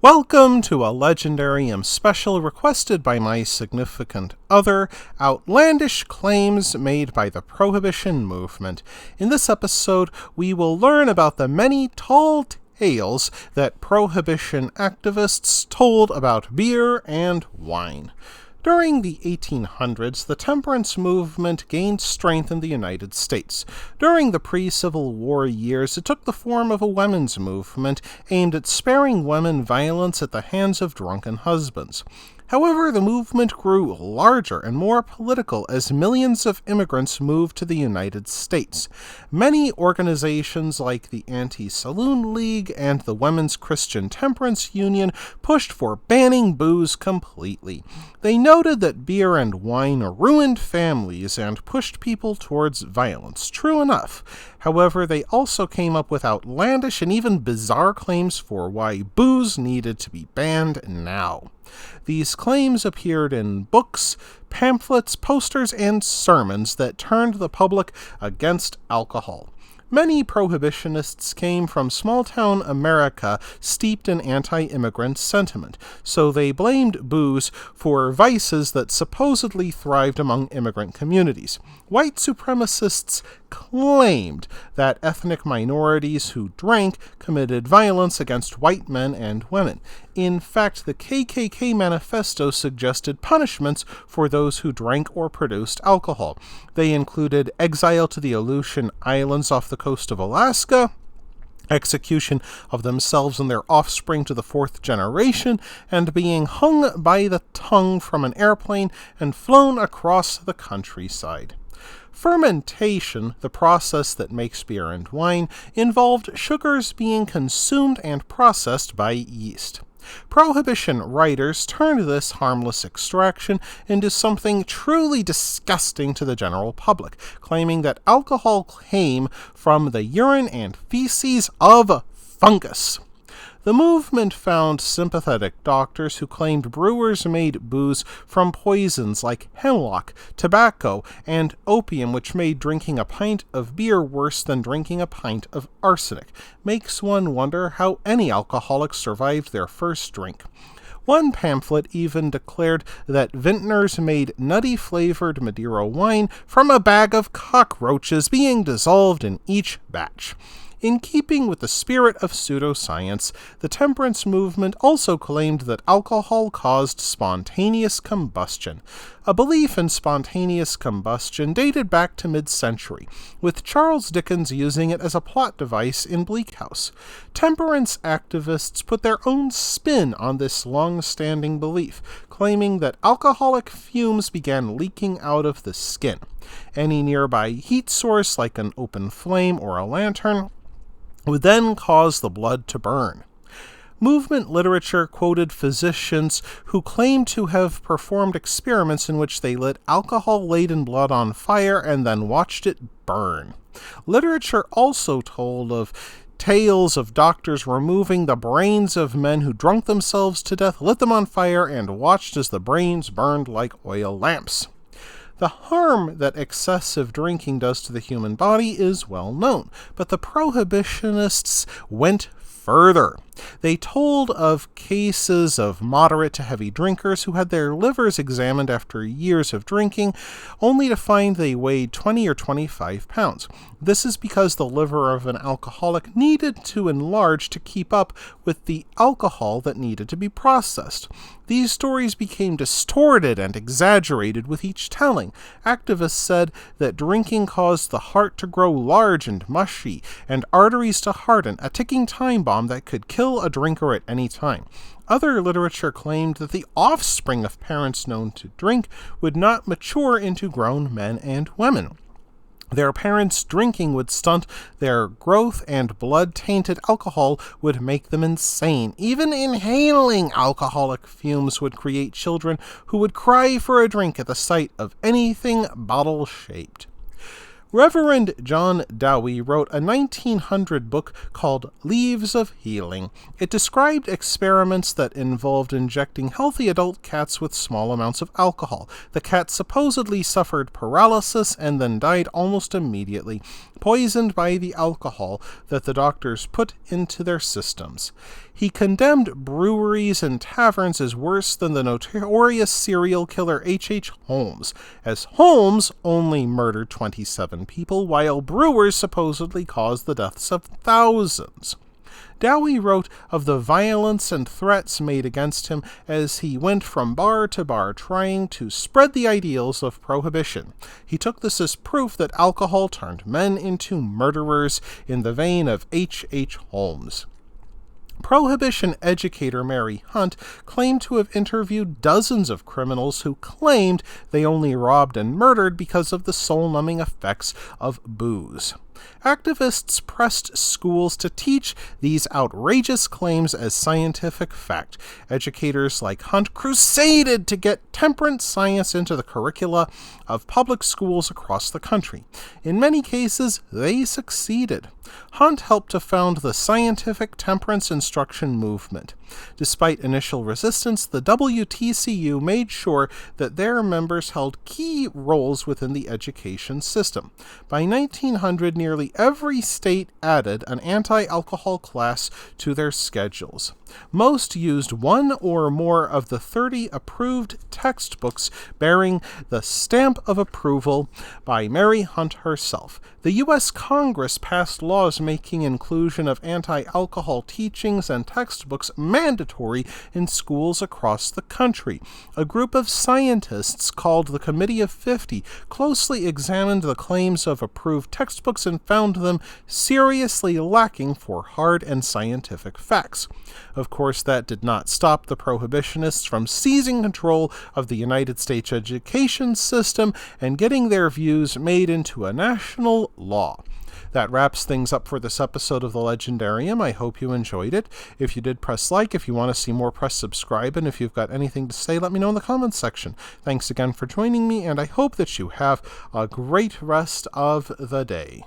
Welcome to a Legendarium special requested by my significant other, Outlandish Claims Made by the Prohibition Movement. In this episode, we will learn about the many tall tales that Prohibition activists told about beer and wine. During the 1800s, the temperance movement gained strength in the United States. During the pre-Civil War years, it took the form of a women's movement aimed at sparing women violence at the hands of drunken husbands. However, the movement grew larger and more political as millions of immigrants moved to the United States. Many organizations like the Anti-Saloon League and the Women's Christian Temperance Union pushed for banning booze completely. They noted that beer and wine ruined families and pushed people towards violence. True enough. However, they also came up with outlandish and even bizarre claims for why booze needed to be banned now. These claims appeared in books, pamphlets, posters, and sermons that turned the public against alcohol. Many prohibitionists came from small-town America steeped in anti-immigrant sentiment, so they blamed booze for vices that supposedly thrived among immigrant communities. White supremacists claimed that ethnic minorities who drank committed violence against white men and women. In fact, the KKK manifesto suggested punishments for those who drank or produced alcohol. They included exile to the Aleutian Islands off the coast of Alaska, execution of themselves and their offspring to the fourth generation, and being hung by the tongue from an airplane and flown across the countryside. Fermentation, the process that makes beer and wine, involved sugars being consumed and processed by yeast. Prohibition writers turned this harmless extraction into something truly disgusting to the general public, claiming that alcohol came from the urine and feces of fungus. The movement found sympathetic doctors who claimed brewers made booze from poisons like hemlock, tobacco, and opium, which made drinking a pint of beer worse than drinking a pint of arsenic. Makes one wonder how any alcoholic survived their first drink. One pamphlet even declared that vintners made nutty-flavored Madeira wine from a bag of cockroaches being dissolved in each batch. In keeping with the spirit of pseudoscience, the temperance movement also claimed that alcohol caused spontaneous combustion. A belief in spontaneous combustion dated back to mid-century, with Charles Dickens using it as a plot device in Bleak House. Temperance activists put their own spin on this long-standing belief, claiming that alcoholic fumes began leaking out of the skin. Any nearby heat source, like an open flame or a lantern, would then cause the blood to burn. Movement literature quoted physicians who claimed to have performed experiments in which they lit alcohol-laden blood on fire and then watched it burn. Literature also told of tales of doctors removing the brains of men who drunk themselves to death, lit them on fire, and watched as the brains burned like oil lamps. The harm that excessive drinking does to the human body is well known, but the prohibitionists went further. They told of cases of moderate to heavy drinkers who had their livers examined after years of drinking, only to find they weighed 20 or 25 pounds. This is because the liver of an alcoholic needed to enlarge to keep up with the alcohol that needed to be processed. These stories became distorted and exaggerated with each telling. Activists said that drinking caused the heart to grow large and mushy, and arteries to harden, a ticking time bomb that could kill a drinker at any time. Other literature claimed that the offspring of parents known to drink would not mature into grown men and women. Their parents' drinking would stunt their growth, and blood-tainted alcohol would make them insane. Even inhaling alcoholic fumes would create children who would cry for a drink at the sight of anything bottle-shaped. Reverend John Dowie wrote a 1900 book called Leaves of Healing. It described experiments that involved injecting healthy adult cats with small amounts of alcohol. The cats supposedly suffered paralysis and then died almost immediately, poisoned by the alcohol that the doctors put into their systems. He condemned breweries and taverns as worse than the notorious serial killer H.H. Holmes, as Holmes only murdered 27 people, while brewers supposedly caused the deaths of thousands. Dowie wrote of the violence and threats made against him as he went from bar to bar trying to spread the ideals of Prohibition. He took this as proof that alcohol turned men into murderers in the vein of H.H. Holmes. Prohibition educator Mary Hunt claimed to have interviewed dozens of criminals who claimed they only robbed and murdered because of the soul-numbing effects of booze. Activists pressed schools to teach these outrageous claims as scientific fact. Educators like Hunt crusaded to get temperance science into the curricula of public schools across the country. In many cases, they succeeded. Hunt helped to found the scientific temperance instruction movement. Despite initial resistance, the WTCU made sure that their members held key roles within the education system. By 1900, nearly every state added an anti-alcohol class to their schedules. Most used one or more of the 30 approved textbooks bearing the stamp of approval by Mary Hunt herself. The U.S. Congress passed laws making inclusion of anti-alcohol teachings and textbooks mandatory in schools across the country. A group of scientists called the Committee of 50 closely examined the claims of approved textbooks and found them seriously lacking for hard and scientific facts. Of course, that did not stop the prohibitionists from seizing control of the United States education system and getting their views made into a national law. That wraps things up for this episode of The Legendarium. I hope you enjoyed it. If you did, press like. If you want to see more, press subscribe. And if you've got anything to say, let me know in the comments section. Thanks again for joining me, and I hope that you have a great rest of the day.